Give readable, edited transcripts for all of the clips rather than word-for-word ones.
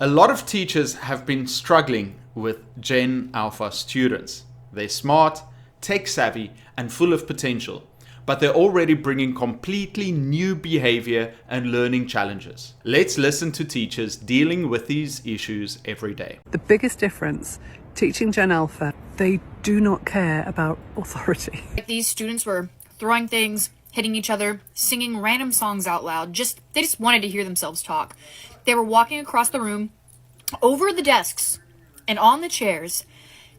A lot of teachers have been struggling with Gen Alpha students. They're smart, tech savvy, and full of potential, but they're already bringing completely new behavior and learning challenges. Let's listen to teachers dealing with these issues every day. The biggest difference, teaching Gen Alpha, they do not care about authority. These students were throwing things, hitting each other, singing random songs out loud. They just wanted to hear themselves talk. They were walking across the room, over the desks, and on the chairs,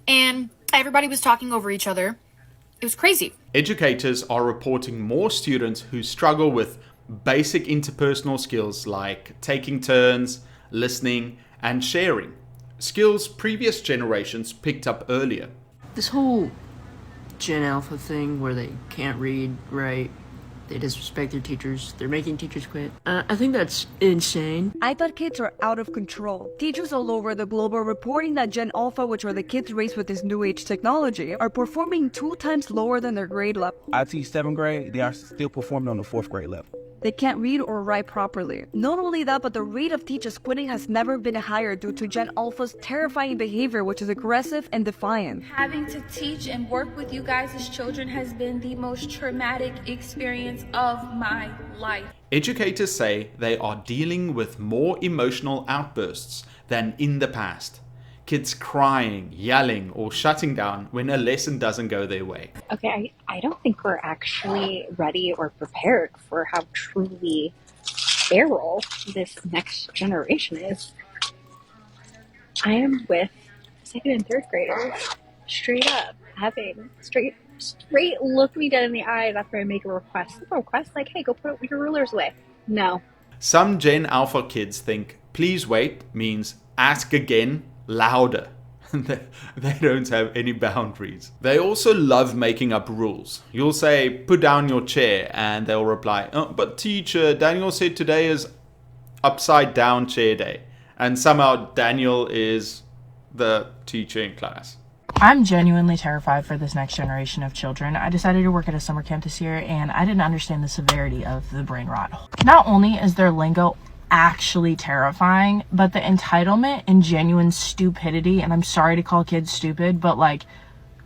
and everybody was talking over each other. It was crazy. Educators are reporting more students who struggle with basic interpersonal skills like taking turns, listening, and sharing. Skills previous generations picked up earlier. This whole Gen Alpha thing where they can't read, write, they disrespect their teachers, they're making teachers quit. I think that's insane. I thought kids are out of control. Teachers all over the globe are reporting that Gen Alpha, which are the kids raised with this new age technology, are performing 2 times lower than their grade level. I teach 7th grade, they are still performing on the 4th grade level. They can't read or write properly. Not only that, but the rate of teachers quitting has never been higher due to Gen Alpha's terrifying behavior, which is aggressive and defiant. Having to teach and work with you guys as children has been the most traumatic experience of my life. Educators say they are dealing with more emotional outbursts than in the past. Kids crying, yelling, or shutting down when a lesson doesn't go their way. Okay, I don't think we're actually ready or prepared for how truly feral this next generation is. I am with 2nd and 3rd graders, straight up, having straight look me dead in the eyes after I make a request. A request like, hey, go put your rulers away. No. Some Gen Alpha kids think, please wait means ask again, louder. They don't have any boundaries. They also love making up rules. You'll say, put down your chair, and they'll reply, oh, but teacher, Daniel said today is upside down chair day. And somehow Daniel is the teacher in class. I'm genuinely terrified for this next generation of children. I decided to work at a summer camp this year, and I didn't understand the severity of the brain rot. Not only is their lingo actually terrifying, but the entitlement and genuine stupidity, and I'm sorry to call kids stupid, but like,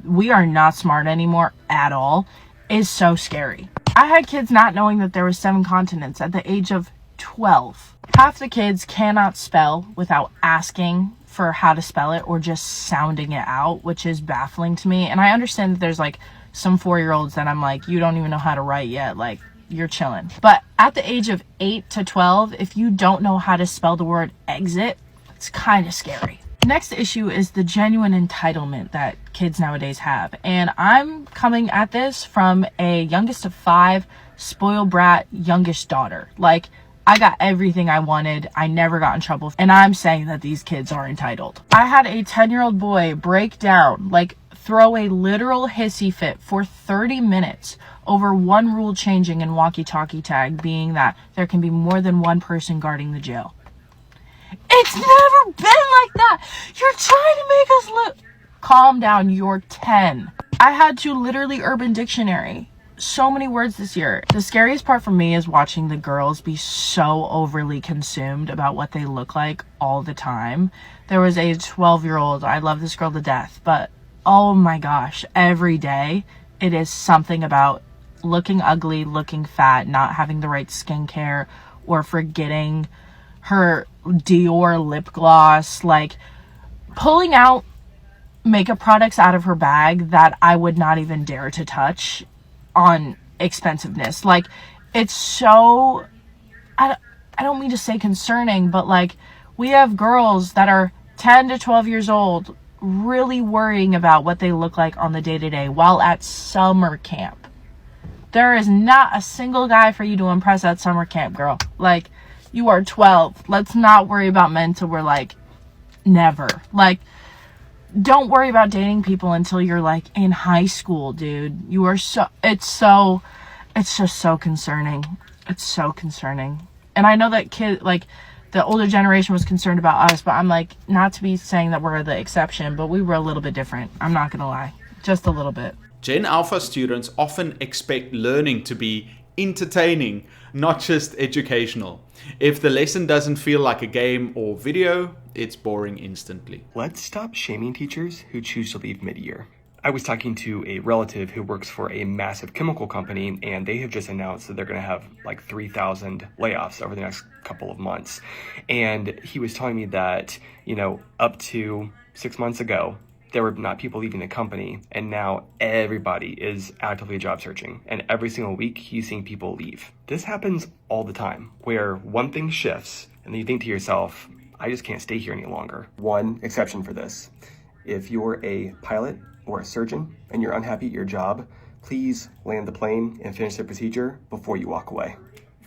we are not smart anymore at all, is so scary. I had kids not knowing that there were 7 continents at the age of 12. Half the kids cannot spell without asking for how to spell it or just sounding it out, which is baffling to me. And I understand that there's like some 4-year-olds that I'm like, you don't even know how to write yet, like, you're chilling. But at the age of 8 to 12, if you don't know how to spell the word exit, it's kind of scary. Next issue is the genuine entitlement that kids nowadays have. And I'm coming at this from a youngest of 5, spoiled brat, youngest daughter. Like, I got everything I wanted. I never got in trouble. And I'm saying that these kids are entitled. I had a 10-year-old boy break down, like throw a literal hissy fit for 30 minutes over one rule changing in walkie-talkie tag, being that there can be more than one person guarding the jail. It's never been like that. You're trying to make us look... Calm down, you're 10. I had to literally Urban Dictionary so many words this year. The scariest part for me is watching the girls be so overly consumed about what they look like all the time. There was a 12-year-old, I love this girl to death, but oh my gosh, every day it is something about looking ugly, looking fat, not having the right skincare, or forgetting her Dior lip gloss, like pulling out makeup products out of her bag that I would not even dare to touch on expensiveness. Like, it's so, I don't mean to say concerning, but like, we have girls that are 10 to 12 years old really worrying about what they look like on the day-to-day while at summer camp. There is not a single guy for you to impress at summer camp, girl. Like, you are 12. Let's not worry about men till we're like, never. Like, don't worry about dating people until you're like in high school, dude. You are it's just so concerning. It's so concerning. And I know that the older generation was concerned about us, but I'm like, not to be saying that we're the exception, but we were a little bit different. I'm not gonna lie. Just a little bit. Gen Alpha students often expect learning to be entertaining, not just educational. If the lesson doesn't feel like a game or video, it's boring instantly. Let's stop shaming teachers who choose to leave mid-year. I was talking to a relative who works for a massive chemical company, and they have just announced that they're going to have like 3,000 layoffs over the next couple of months. And he was telling me that, up to 6 months ago, there were not people leaving the company, and now everybody is actively job searching. And every single week, he's seeing people leave. This happens all the time, where one thing shifts, and then you think to yourself, I just can't stay here any longer. One exception for this. If you're a pilot or a surgeon and you're unhappy at your job, please land the plane and finish the procedure before you walk away.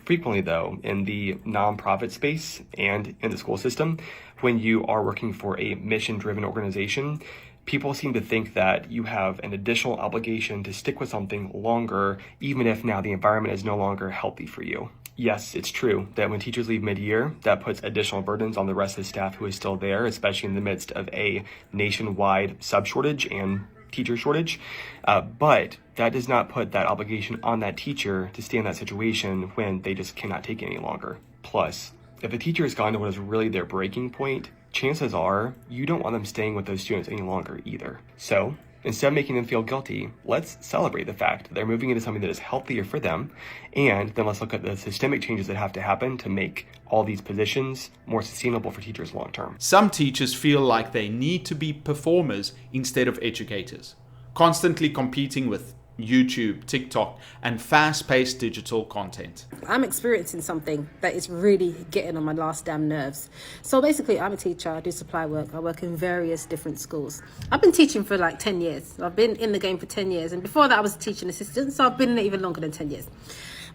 Frequently though, in the nonprofit space and in the school system, when you are working for a mission-driven organization, people seem to think that you have an additional obligation to stick with something longer, even if now the environment is no longer healthy for you. Yes, it's true that when teachers leave mid-year, that puts additional burdens on the rest of the staff who is still there, especially in the midst of a nationwide sub-shortage and teacher shortage. But that does not put that obligation on that teacher to stay in that situation when they just cannot take it any longer. Plus, if a teacher has gone to what is really their breaking point, chances are you don't want them staying with those students any longer either. So, instead of making them feel guilty, let's celebrate the fact that they're moving into something that is healthier for them, and then let's look at the systemic changes that have to happen to make all these positions more sustainable for teachers long term. Some teachers feel like they need to be performers instead of educators, constantly competing with YouTube, TikTok, and fast-paced digital content. I'm experiencing something that is really getting on my last damn nerves. So basically, I'm a teacher, I do supply work, I work in various different schools. I've been teaching for like 10 years. I've been in the game for 10 years, and before that I was a teaching assistant, so I've been in it even longer than 10 years.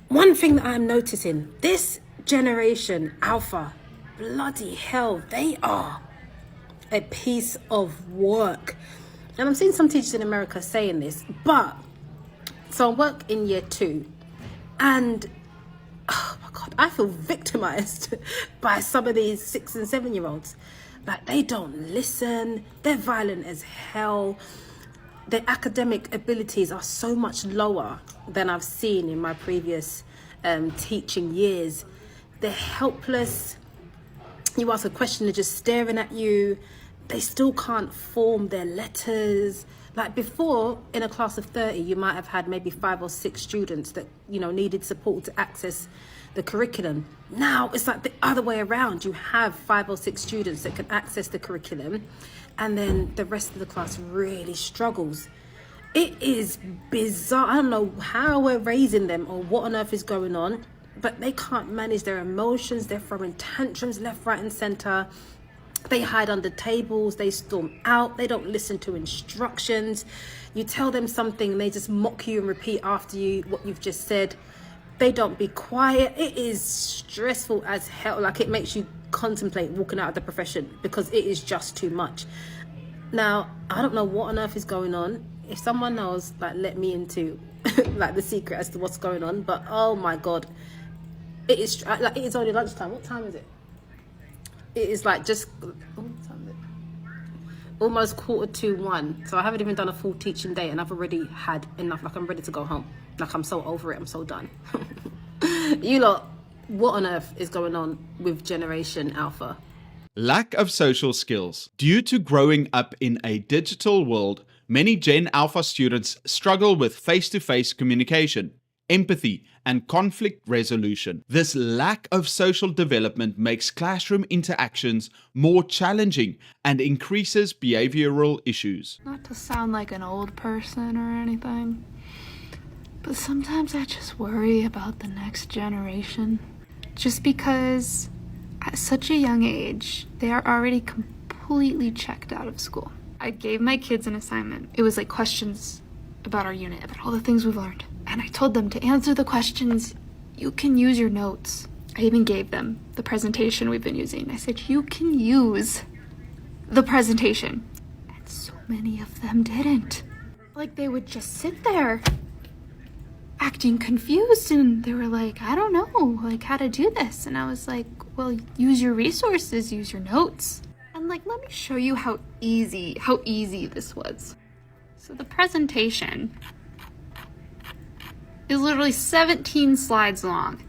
One thing that I'm noticing, this generation Alpha, bloody hell, they are a piece of work. And I'm seeing some teachers in America saying this, but so I work in year 2, and oh my God, I feel victimized by some of these 6 and 7 year olds. Like, they don't listen, they're violent as hell. Their academic abilities are so much lower than I've seen in my previous teaching years. They're helpless. You ask a question, they're just staring at you. They still can't form their letters. Like before, in a class of 30, you might have had maybe 5 or 6 students that, needed support to access the curriculum. Now it's like the other way around. You have 5 or 6 students that can access the curriculum, and then the rest of the class really struggles. It is bizarre. I don't know how we're raising them or what on earth is going on, but they can't manage their emotions. They're throwing tantrums left, right, and center. They hide under tables, they storm out, they don't listen to instructions. You tell them something and they just mock you and repeat after you what you've just said. They don't be quiet. It is stressful as hell. Like, it makes you contemplate walking out of the profession because it is just too much. Now, I don't know what on earth is going on. If someone knows, like, let me into like the secret as to what's going on. But oh my God, it is like, it is only lunchtime. What time is it? It is like just almost 1:45. So I haven't even done a full teaching day, and I've already had enough. Like, I'm ready to go home. Like, I'm so over it. I'm so done. You lot, what on earth is going on with Generation Alpha? Lack of social skills. Due to growing up in a digital world, many Gen Alpha students struggle with face-to-face communication, empathy, and conflict resolution. This lack of social development makes classroom interactions more challenging and increases behavioral issues. Not to sound like an old person or anything, but sometimes I just worry about the next generation. Just because at such a young age, they are already completely checked out of school. I gave my kids an assignment. It was like questions about our unit, about all the things we've learned. And I told them to answer the questions, you can use your notes. I even gave them the presentation we've been using. I said, you can use the presentation. And so many of them didn't. Like, they would just sit there acting confused, and they were like, I don't know, like, how to do this. And I was like, well, use your resources, use your notes. And like, let me show you how easy this was. So the presentation is literally 17 slides long.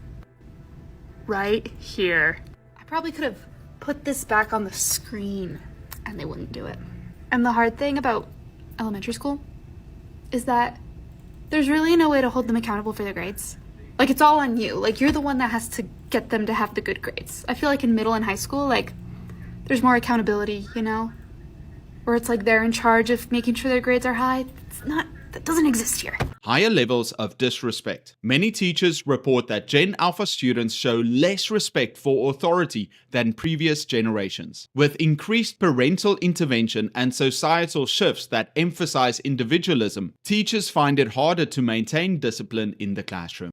Right here. I probably could have put put this back on the screen, and they wouldn't do it. And the hard thing about elementary school is that there's really no way to hold them accountable for their grades. Like, it's all on you. Like, you're the one that has to get them to have the good grades. I feel like in middle and high school, like, there's more accountability, you know? Where it's like they're in charge of making sure their grades are high. That doesn't exist here. Higher levels of disrespect. Many teachers report that Gen Alpha students show less respect for authority than previous generations. With increased parental intervention and societal shifts that emphasize individualism, teachers find it harder to maintain discipline in the classroom.